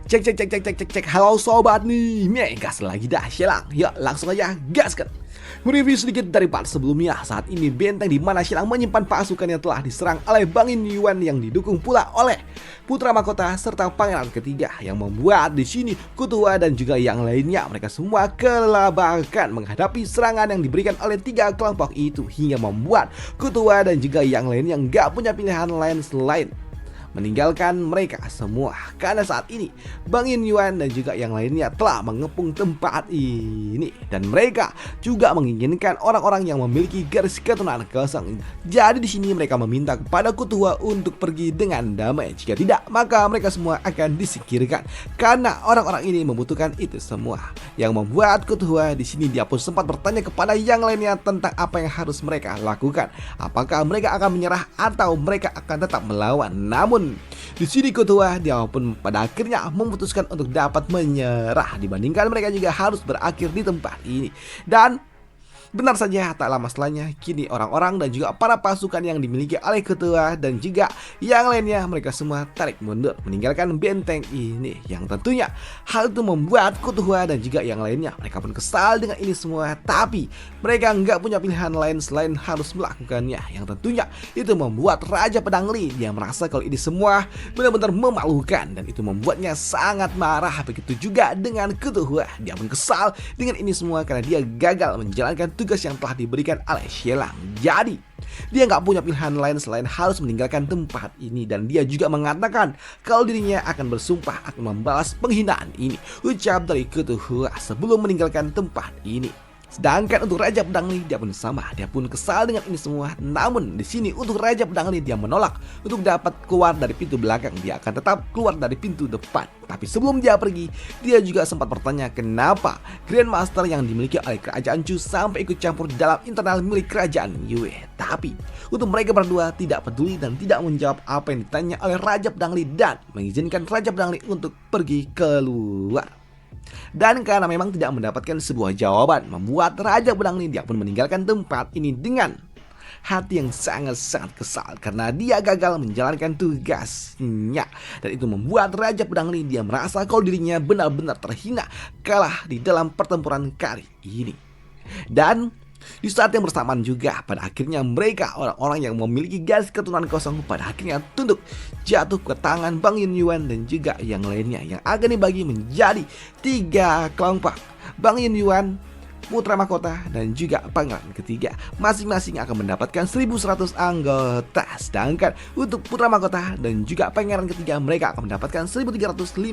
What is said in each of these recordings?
Cek cek cek cek cek cek cek. Halo sobat nih, gas lagi dah Shelang. Yuk langsung aja gaskan. Mereview sedikit dari part sebelumnya. Saat ini benteng di mana Shelang menyimpan pasukannya telah diserang oleh Bangin Yuan yang didukung pula oleh putra mahkota serta pangeran ketiga, yang membuat di sini Ketua dan juga yang lainnya mereka semua kelabakan menghadapi serangan yang diberikan oleh tiga kelompok itu, hingga membuat Ketua dan juga yang lainnya nggak punya pilihan lain selain meninggalkan mereka semua. Karena saat ini Bangin Yuan dan juga yang lainnya telah mengepung tempat ini, dan mereka juga menginginkan orang-orang yang memiliki garis keturunan kosong. Jadi di sini mereka meminta kepada Ketua untuk pergi dengan damai. Jika tidak, maka mereka semua akan disingkirkan. Karena orang-orang ini membutuhkan itu semua. Yang membuat Ketua di sini dia pun sempat bertanya kepada yang lainnya tentang apa yang harus mereka lakukan. Apakah mereka akan menyerah atau mereka akan tetap melawan? Namun di sini Ketua dia pun pada akhirnya memutuskan untuk dapat menyerah, dibandingkan mereka juga harus berakhir di tempat ini. Dan benar saja, tak lama setelahnya kini orang-orang dan juga para pasukan yang dimiliki oleh Ketua dan juga yang lainnya mereka semua tarik mundur meninggalkan benteng ini. Yang tentunya hal itu membuat Ketua dan juga yang lainnya mereka pun kesal dengan ini semua. Tapi mereka nggak punya pilihan lain selain harus melakukannya. Yang tentunya itu membuat Raja Pedang Li dia merasa kalau ini semua benar-benar memalukan, dan itu membuatnya sangat marah. Begitu juga dengan Ketua, dia pun kesal dengan ini semua karena dia gagal menjalankan tugas yang telah diberikan oleh Shelang. Jadi dia nggak punya pilihan lain selain harus meninggalkan tempat ini, dan dia juga mengatakan kalau dirinya akan bersumpah akan membalas penghinaan ini, ucap dari Ketua sebelum meninggalkan tempat ini. Sedangkan untuk Raja Pedang Li dia pun sama, dia pun kesal dengan ini semua. Namun di sini untuk Raja Pedang Li dia menolak untuk dapat keluar dari pintu belakang, dia akan tetap keluar dari pintu depan. Tapi sebelum dia pergi, dia juga sempat bertanya kenapa Grandmaster yang dimiliki oleh kerajaan Chu sampai ikut campur dalam internal milik kerajaan Yue. Tapi untuk mereka berdua tidak peduli dan tidak menjawab apa yang ditanya oleh Raja Pedang Li, dan mengizinkan Raja Pedang Li untuk pergi keluar. Dan karena memang tidak mendapatkan sebuah jawaban, membuat Raja Pedang Li dia pun meninggalkan tempat ini dengan hati yang sangat-sangat kesal karena dia gagal menjalankan tugasnya. Dan itu membuat Raja Pedang Li dia merasa kalau dirinya benar-benar terhina, kalah di dalam pertempuran kali ini. Dan di saat yang bersamaan juga pada akhirnya mereka orang-orang yang memiliki garis keturunan kosong pada akhirnya tunduk jatuh ke tangan Bangin Yuan dan juga yang lainnya, yang akan dibagi menjadi tiga kelompok. Bangin Yuan, putra mahkota dan juga pangeran ketiga masing-masing akan mendapatkan 1100 anggota. Sedangkan untuk putra mahkota dan juga pangeran ketiga mereka akan mendapatkan 1350,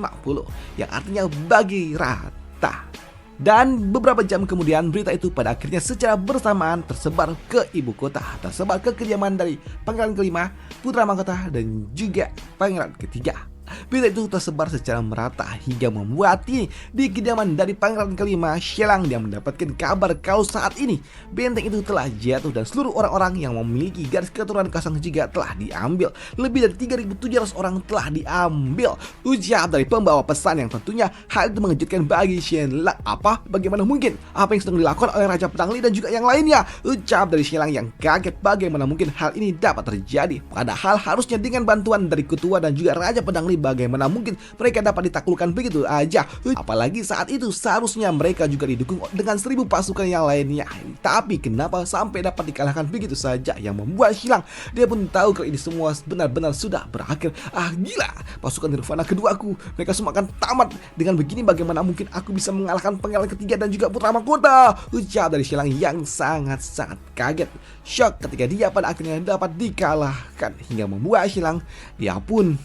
yang artinya bagi rata. Dan beberapa jam kemudian berita itu pada akhirnya secara bersamaan tersebar ke ibu kota, tersebar ke kediaman dari pangeran kelima, putra mahkota dan juga pangeran ketiga. Berita itu tersebar secara merata hingga membuat ini di kediaman dari pangeran kelima, Shelang dia mendapatkan kabar kalau saat ini benteng itu telah jatuh dan seluruh orang-orang yang memiliki garis keturunan kosong juga telah diambil. Lebih dari 3.700 orang telah diambil, ucap dari pembawa pesan, yang tentunya hal itu mengejutkan bagi Shelang. Bagaimana mungkin? Apa yang sedang dilakukan oleh Raja Pedang Li dan juga yang lainnya? Ucap dari Shelang yang kaget bagaimana mungkin hal ini dapat terjadi. Padahal harusnya dengan bantuan dari Ketua dan juga Raja Pedang Li, bagaimana mungkin mereka dapat ditaklukkan begitu aja? Apalagi saat itu seharusnya mereka juga didukung dengan 1000 pasukan yang lainnya. Tapi kenapa sampai dapat dikalahkan begitu saja? Yang membuat Shelang dia pun tahu kalau ini semua benar-benar sudah berakhir. Gila, pasukan Nirvana keduaku mereka semua akan tamat. Dengan begini bagaimana mungkin aku bisa mengalahkan pangeran ketiga dan juga putra mahkota? Ucap dari Shelang yang sangat-sangat kaget, shock ketika dia pada akhirnya dapat dikalahkan, hingga membuat Shelang dia pun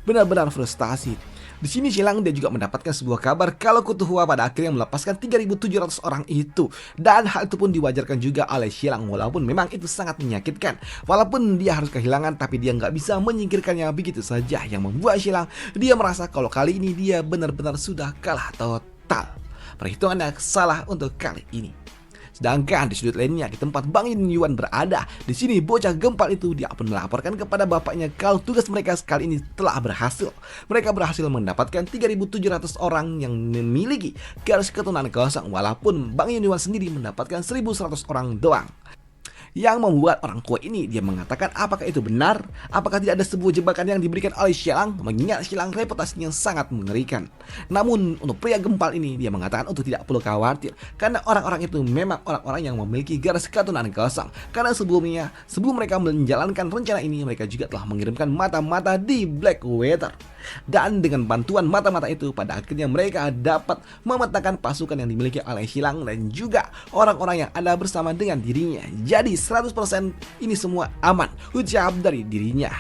benar-benar frustasi. Di sini Shelang dia juga mendapatkan sebuah kabar kalau Ketua pada akhirnya melepaskan 3.700 orang itu, dan hal itu pun diwajarkan juga oleh Shelang, walaupun memang itu sangat menyakitkan. Walaupun dia harus kehilangan, tapi dia nggak bisa menyingkirkannya begitu saja, yang membuat Shelang dia merasa kalau kali ini dia benar-benar sudah kalah total. Perhitungannya salah untuk kali ini. Sedangkan di sudut lainnya, di tempat Bangin Yuan berada, di sini bocah gempal itu dia pun melaporkan kepada bapaknya kalau tugas mereka sekali ini telah berhasil. Mereka berhasil mendapatkan 3.700 orang yang memiliki garis keturunan kosong, walaupun Bangin Yuan sendiri mendapatkan 1.100 orang doang. yang membuat orang tua ini dia mengatakan apakah itu benar, apakah tidak ada sebuah jebakan yang diberikan oleh Xialang, mengingat Xialang reputasinya sangat mengerikan. Namun untuk pria gempal ini dia mengatakan untuk tidak perlu khawatir, karena orang-orang itu memang orang-orang yang memiliki garis keturunan kosong. Karena sebelumnya, sebelum mereka menjalankan rencana ini, mereka juga telah mengirimkan mata-mata di Blackwater. Dan dengan bantuan mata-mata itu, pada akhirnya mereka dapat memetakan pasukan yang dimiliki oleh Xialang dan juga orang-orang yang ada bersama dengan dirinya. Jadi 100% ini semua aman, ucap dari dirinya.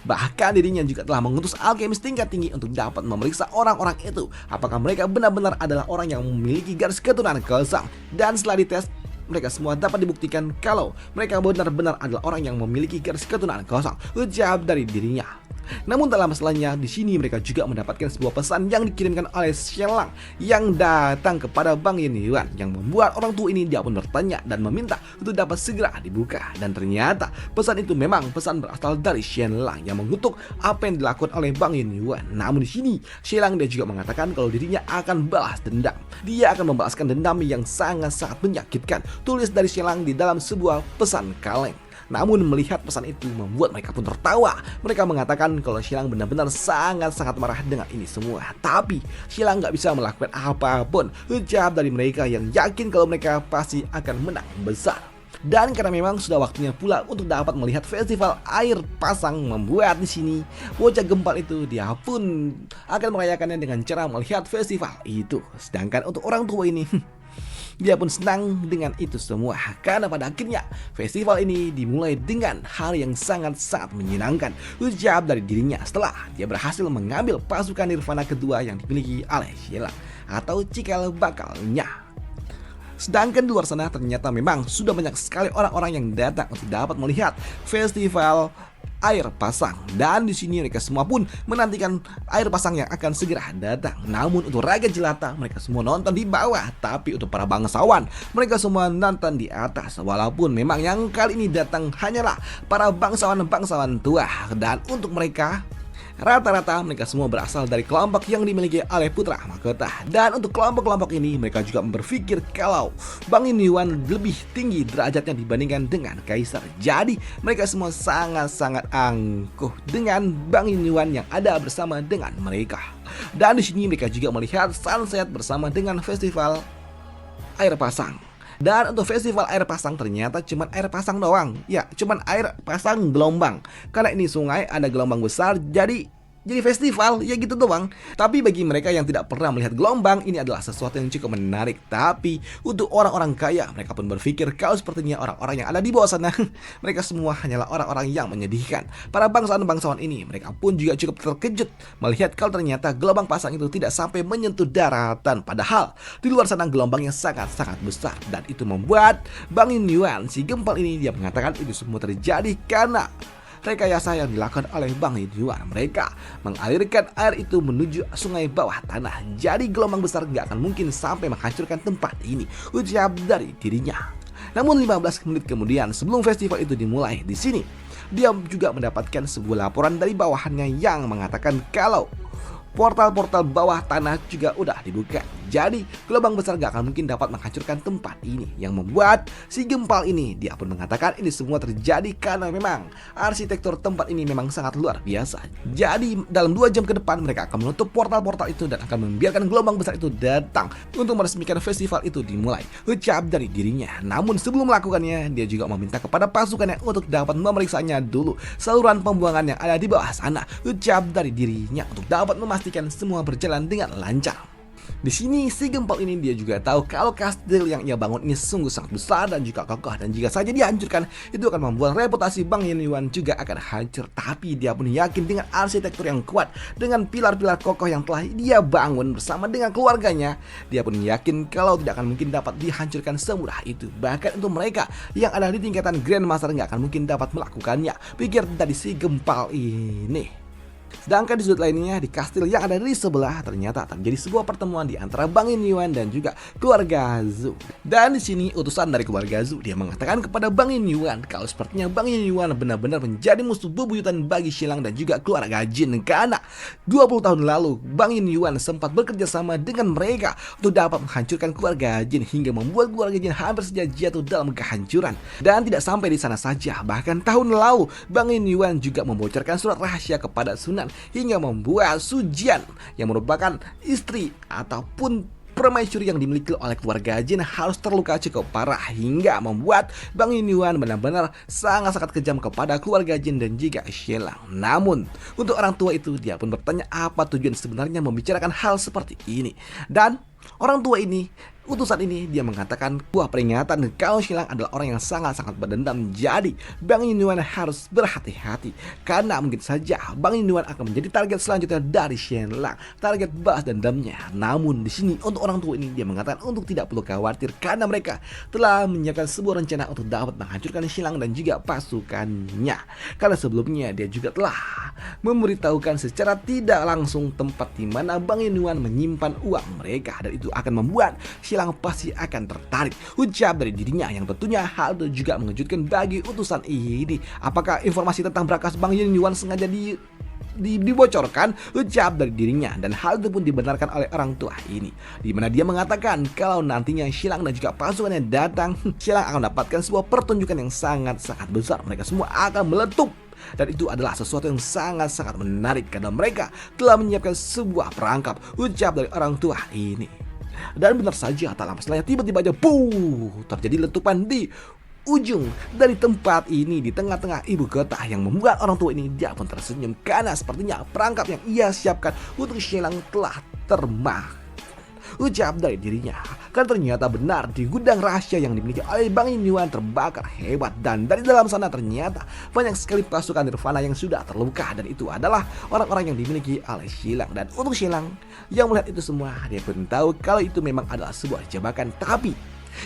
Bahkan dirinya juga telah mengutus alkemis tingkat tinggi untuk dapat memeriksa orang-orang itu, apakah mereka benar-benar adalah orang yang memiliki garis keturunan kosong. Dan setelah dites, mereka semua dapat dibuktikan kalau mereka benar-benar adalah orang yang memiliki garis keturunan kosong, ucap dari dirinya. Namun dalam masalahnya, di sini mereka juga mendapatkan sebuah pesan yang dikirimkan oleh Xialang yang datang kepada Bang Yin Yuan, yang membuat orang tua ini dia pun bertanya dan meminta untuk dapat segera dibuka. Dan ternyata pesan itu memang pesan berasal dari Xialang yang mengutuk apa yang dilakukan oleh Bang Yin Yuan. Namun di sini Xialang dia juga mengatakan kalau dirinya akan balas dendam. Dia akan membalaskan dendam yang sangat-sangat menyakitkan, tulis dari Xialang di dalam sebuah pesan kaleng. Namun melihat pesan itu membuat mereka pun tertawa. Mereka mengatakan kalau Xialang benar-benar sangat-sangat marah dengan ini semua. Tapi Xialang nggak bisa melakukan apapun, ucap dari mereka yang yakin kalau mereka pasti akan menang besar. Dan karena memang sudah waktunya pula untuk dapat melihat festival air pasang, membuat di sini bocah gempal itu dia pun akan merayakannya dengan cara melihat festival itu. Sedangkan untuk orang tua ini dia pun senang dengan itu semua, karena pada akhirnya festival ini dimulai dengan hal yang sangat-sangat menyenangkan, ucap dari dirinya setelah dia berhasil mengambil pasukan Nirvana kedua yang dimiliki oleh Xialang atau cikal bakalnya. Sedangkan di luar sana ternyata memang sudah banyak sekali orang-orang yang datang untuk dapat melihat festival air pasang, dan di sini mereka semua pun menantikan air pasang yang akan segera datang. Namun untuk raga jelata mereka semua nonton di bawah, tapi untuk para bangsawan mereka semua nonton di atas. Walaupun memang yang kali ini datang hanyalah para bangsawan-bangsawan tua, dan untuk mereka rata-rata mereka semua berasal dari kelompok yang dimiliki oleh putra mahkota. Dan untuk kelompok-kelompok ini mereka juga berpikir kalau Bang Yin Yuan lebih tinggi derajatnya dibandingkan dengan kaisar. Jadi mereka semua sangat-sangat angkuh dengan Bang Yin Yuan yang ada bersama dengan mereka. Dan di sini mereka juga melihat sunset bersama dengan festival air pasang. Dan untuk festival air pasang ternyata cuman air pasang doang. Ya, cuman air pasang gelombang. Karena ini sungai ada gelombang besar, jadi festival ya gitu doang. Tapi bagi mereka yang tidak pernah melihat gelombang, ini adalah sesuatu yang cukup menarik. Tapi untuk orang-orang kaya, mereka pun berpikir kalau sepertinya orang-orang yang ada di bawah sana mereka semua hanyalah orang-orang yang menyedihkan. Para bangsawan-bangsawan ini mereka pun juga cukup terkejut melihat kalau ternyata gelombang pasang itu tidak sampai menyentuh daratan. Padahal di luar sana gelombangnya sangat-sangat besar. Dan itu membuat Bang Yin Yuan si gempal ini dia mengatakan itu semua terjadi karena rekayasa yang dilakukan oleh Bang Yin Yuan. Mereka mengalirkan air itu menuju sungai bawah tanah. Jadi gelombang besar gak akan mungkin sampai menghancurkan tempat ini, ucap dari dirinya. Namun 15 menit kemudian sebelum festival itu dimulai, di sini dia juga mendapatkan sebuah laporan dari bawahannya yang mengatakan kalau portal-portal bawah tanah juga udah dibuka. Jadi gelombang besar gak akan mungkin dapat menghancurkan tempat ini, yang membuat si gempal ini dia pun mengatakan ini semua terjadi karena memang arsitektur tempat ini memang sangat luar biasa. Jadi dalam 2 jam ke depan mereka akan menutup portal-portal itu dan akan membiarkan gelombang besar itu datang untuk meresmikan festival itu dimulai, ucap dari dirinya. Namun sebelum melakukannya dia juga meminta kepada pasukannya untuk dapat memeriksanya dulu saluran pembuangan yang ada di bawah sana, ucap dari dirinya untuk dapat memastikan semua berjalan dengan lancar. Di sini si gempal ini dia juga tahu kalau kastil yang ia bangun ini sungguh sangat besar dan juga kokoh, dan jika saja dihancurkan itu akan membuat reputasi Bang Yin Yuan juga akan hancur. Tapi dia pun yakin dengan arsitektur yang kuat, dengan pilar-pilar kokoh yang telah dia bangun bersama dengan keluarganya, dia pun yakin kalau tidak akan mungkin dapat dihancurkan semudah itu. Bahkan untuk mereka yang ada di tingkatan Grandmaster nggak akan mungkin dapat melakukannya, pikir dari si gempal ini. Sedangkan di sudut lainnya, di kastil yang ada di sebelah, ternyata terjadi sebuah pertemuan di antara Bang Yin Yuan dan juga keluarga Zhou. Dan di sini utusan dari keluarga Zhou, dia mengatakan kepada Bang Yin Yuan kalau sepertinya Bang Yin Yuan benar-benar menjadi musuh bebuyutan bagi Xilang dan juga keluarga Jin, karena 20 tahun lalu Bang Yin Yuan sempat bekerja sama dengan mereka untuk dapat menghancurkan keluarga Jin hingga membuat keluarga Jin hampir saja jatuh dalam kehancuran. Dan tidak sampai di sana saja, bahkan tahun lalu Bang Yin Yuan juga membocorkan surat rahasia kepada Sunan hingga membuat Su Jian yang merupakan istri ataupun permaisuri yang dimiliki oleh keluarga Jin harus terluka cukup parah hingga membuat Bang Yin Yuan benar-benar sangat-sangat kejam kepada keluarga Jin dan juga Xilang. Namun untuk orang tua itu, dia pun bertanya apa tujuan sebenarnya membicarakan hal seperti ini. Dan orang tua ini, utusan ini, dia mengatakan buah peringatan kalau Xilang adalah orang yang sangat-sangat berdendam. Jadi Bang Yin Yuan harus berhati-hati karena mungkin saja Bang Yin Yuan akan menjadi target selanjutnya dari Xilang, target balas dendamnya. Namun di sini untuk orang tua ini, dia mengatakan untuk tidak perlu khawatir karena mereka telah menyiapkan sebuah rencana untuk dapat menghancurkan Xilang dan juga pasukannya. Karena sebelumnya dia juga telah memberitahukan secara tidak langsung tempat di mana Bang Yin Yuan menyimpan uang mereka, dan itu akan membuat Xilang pasti akan tertarik. Ucap dari dirinya yang tentunya hal itu juga mengejutkan bagi utusan ini. Apakah informasi tentang berkas Bang Yin Yuan sengaja dibocorkan? Ucap dari dirinya, dan hal itu pun dibenarkan oleh orang tua ini, di mana dia mengatakan kalau nantinya Xilang dan juga pasukannya datang, Xilang akan mendapatkan sebuah pertunjukan yang sangat-sangat besar. Mereka semua akan meletup. Dan itu adalah sesuatu yang sangat-sangat menarik karena mereka telah menyiapkan sebuah perangkap. Ucap dari orang tua ini. Dan benar saja, tak lama setelahnya tiba-tiba aja terjadi letupan di ujung dari tempat ini di tengah-tengah ibu kota yang membuat orang tua ini dia pun tersenyum karena sepertinya perangkap yang ia siapkan untuk Xilang telah termah. Ucap dari dirinya, kan ternyata benar di gudang rahasia yang dimiliki oleh Bang Yin Yuan terbakar hebat, dan dari dalam sana ternyata banyak sekali pasukan Nirvana yang sudah terluka, dan itu adalah orang-orang yang dimiliki oleh Xilang. Dan untuk Xilang yang melihat itu semua, dia pun tahu kalau itu memang adalah sebuah jebakan, tapi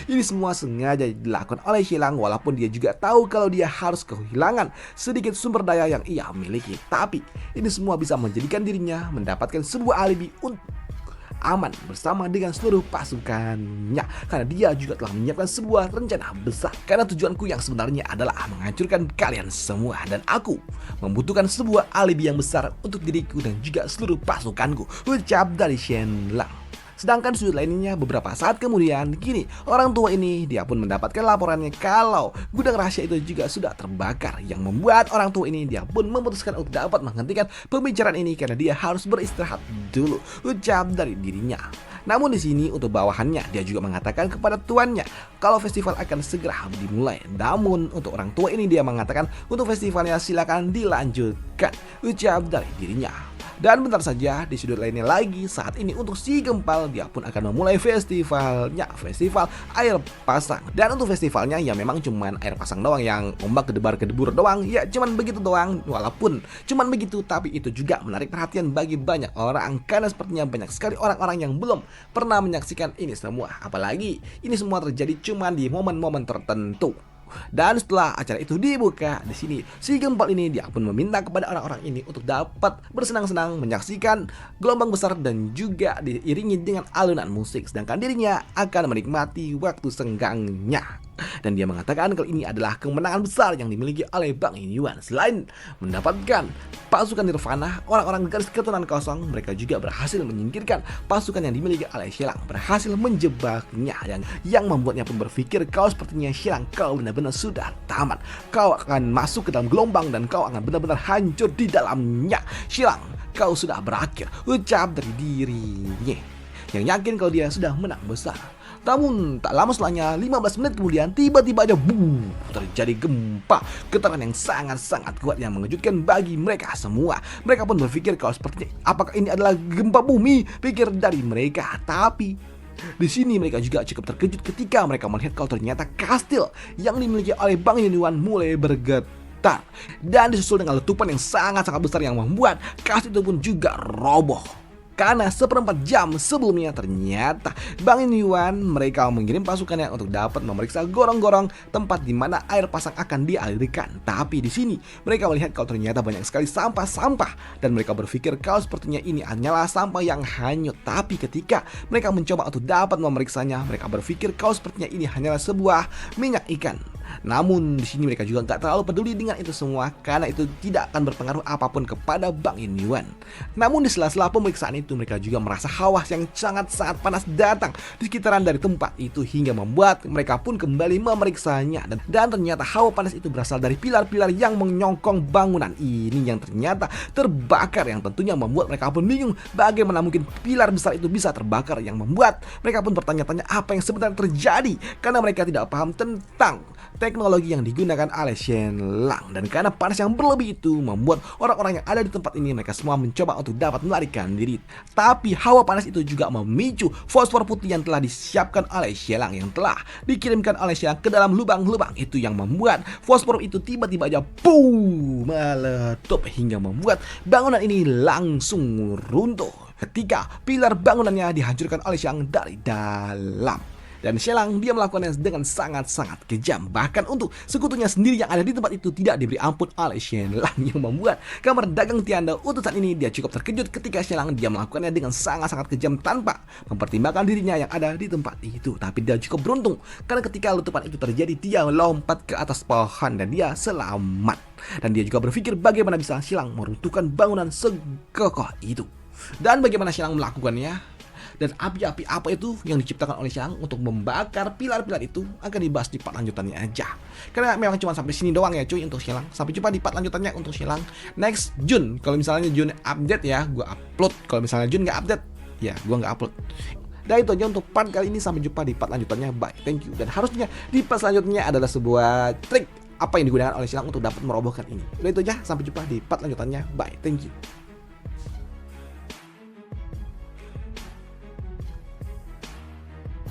ini semua sengaja dilakukan oleh Xilang walaupun dia juga tahu kalau dia harus kehilangan sedikit sumber daya yang ia miliki. Tapi ini semua bisa menjadikan dirinya mendapatkan sebuah alibi untuk aman bersama dengan seluruh pasukannya, karena dia juga telah menyiapkan sebuah rencana besar. Karena tujuanku yang sebenarnya adalah menghancurkan kalian semua, dan aku membutuhkan sebuah alibi yang besar untuk diriku dan juga seluruh pasukanku. Ucap dari Xilang. Sedangkan sudut lainnya, beberapa saat kemudian, kini orang tua ini dia pun mendapatkan laporannya kalau gudang rahasia itu juga sudah terbakar, yang membuat orang tua ini dia pun memutuskan untuk dapat menghentikan pembicaraan ini karena dia harus beristirahat dulu. Ucap dari dirinya. Namun di sini untuk bawahannya, dia juga mengatakan kepada tuannya kalau festival akan segera dimulai. Namun untuk orang tua ini dia mengatakan untuk festivalnya silakan dilanjutkan. Ucap dari dirinya. Dan bentar saja di sudut lainnya lagi, saat ini untuk si Gempal dia pun akan memulai festivalnya, festival air pasang. Dan untuk festivalnya ya memang cuman air pasang doang, yang ombak kedebar-kedebur doang, ya cuman begitu doang. Walaupun cuman begitu, tapi itu juga menarik perhatian bagi banyak orang karena sepertinya banyak sekali orang-orang yang belum pernah menyaksikan ini semua. Apalagi ini semua terjadi cuman di momen-momen tertentu. Dan setelah acara itu dibuka, di sini si Gempal ini dia pun meminta kepada orang-orang ini untuk dapat bersenang-senang menyaksikan gelombang besar dan juga diiringi dengan alunan musik, sedangkan dirinya akan menikmati waktu senggangnya. Dan dia mengatakan kalau ini adalah kemenangan besar yang dimiliki oleh Bang Yin Yuan. Selain mendapatkan pasukan Nirvana, orang-orang garis keturunan kosong, mereka juga berhasil menyingkirkan pasukan yang dimiliki oleh Xilang, berhasil menjebaknya, yang membuatnya pun berpikir kalau sepertinya Xilang, kau benar-benar sudah tamat, kau akan masuk ke dalam gelombang dan kau akan benar-benar hancur di dalamnya. Xilang, kau sudah berakhir. Ucap dari dirinya yang yakin kalau dia sudah menang besar. Namun tak lama setelahnya, 15 menit kemudian, tiba-tiba aja terjadi gempa getaran yang sangat-sangat kuat yang mengejutkan bagi mereka semua. Mereka pun berpikir kalau sepertinya apakah ini adalah gempa bumi, pikir dari mereka. Tapi di sini mereka juga cukup terkejut ketika mereka melihat kalau ternyata kastil yang dimiliki oleh Bang Yin Yuan mulai bergetar, dan disusul dengan letupan yang sangat-sangat besar yang membuat kastil itu pun juga roboh. karena seperempat jam sebelumnya ternyata Bang In Yuan mereka mengirim pasukannya untuk dapat memeriksa gorong-gorong tempat di mana air pasang akan dialirkan. Tapi di sini mereka melihat kalau ternyata banyak sekali sampah-sampah dan mereka berpikir kalau sepertinya ini hanyalah sampah yang hanyut. Tapi ketika mereka mencoba untuk dapat memeriksanya, mereka berpikir kalau sepertinya ini hanyalah sebuah minyak ikan. Namun di sini mereka juga nggak terlalu peduli dengan itu semua karena itu tidak akan berpengaruh apapun kepada Bang In Yuan. Namun di sela-sela pemeriksaan itu mereka juga merasa hawa yang sangat-sangat panas datang di sekitaran dari tempat itu hingga membuat mereka pun kembali memeriksanya dan ternyata hawa panas itu berasal dari pilar-pilar yang menyongkong bangunan ini yang ternyata terbakar, yang tentunya membuat mereka pun bingung bagaimana mungkin pilar besar itu bisa terbakar, yang membuat mereka pun bertanya-tanya apa yang sebenarnya terjadi karena mereka tidak paham tentang teknologi yang digunakan oleh Shen Lang. Dan karena panas yang berlebih itu membuat orang-orang yang ada di tempat ini mereka semua mencoba untuk dapat melarikan diri. Tapi hawa panas itu juga memicu fosfor putih yang telah disiapkan oleh Shen Lang, yang telah dikirimkan oleh Shen Lang ke dalam lubang-lubang itu, yang membuat fosfor itu tiba-tiba aja meletup hingga membuat bangunan ini langsung runtuh ketika pilar bangunannya dihancurkan oleh Shen Lang dari dalam. Dan Shen Lang dia melakukannya dengan sangat-sangat kejam. Bahkan untuk sekutunya sendiri yang ada di tempat itu tidak diberi ampun oleh Shen Lang, yang membuat kamar dagang Tianda utusan ini dia cukup terkejut ketika Shen Lang dia melakukannya dengan sangat-sangat kejam tanpa mempertimbangkan dirinya yang ada di tempat itu. Tapi dia cukup beruntung karena ketika letupan itu terjadi dia lompat ke atas pohon dan dia selamat. Dan dia juga berpikir bagaimana bisa Shen Lang meruntuhkan bangunan sekokoh itu. Dan bagaimana Shen Lang melakukannya? Dan api-api apa itu yang diciptakan oleh Shen Lang untuk membakar pilar-pilar itu akan dibahas di part lanjutannya aja. Karena memang cuma sampai sini doang ya cuy untuk Shen Lang. Sampai jumpa di part lanjutannya untuk Shen Lang next June. Kalau misalnya June update ya, gue upload. Kalau misalnya June nggak update, ya gue nggak upload. Dan itu aja untuk part kali ini. Sampai jumpa di part lanjutannya. Bye, thank you. Dan harusnya di part selanjutnya adalah sebuah trik apa yang digunakan oleh Shen Lang untuk dapat merobohkan ini. Udah itu aja, sampai jumpa di part lanjutannya. Bye, thank you.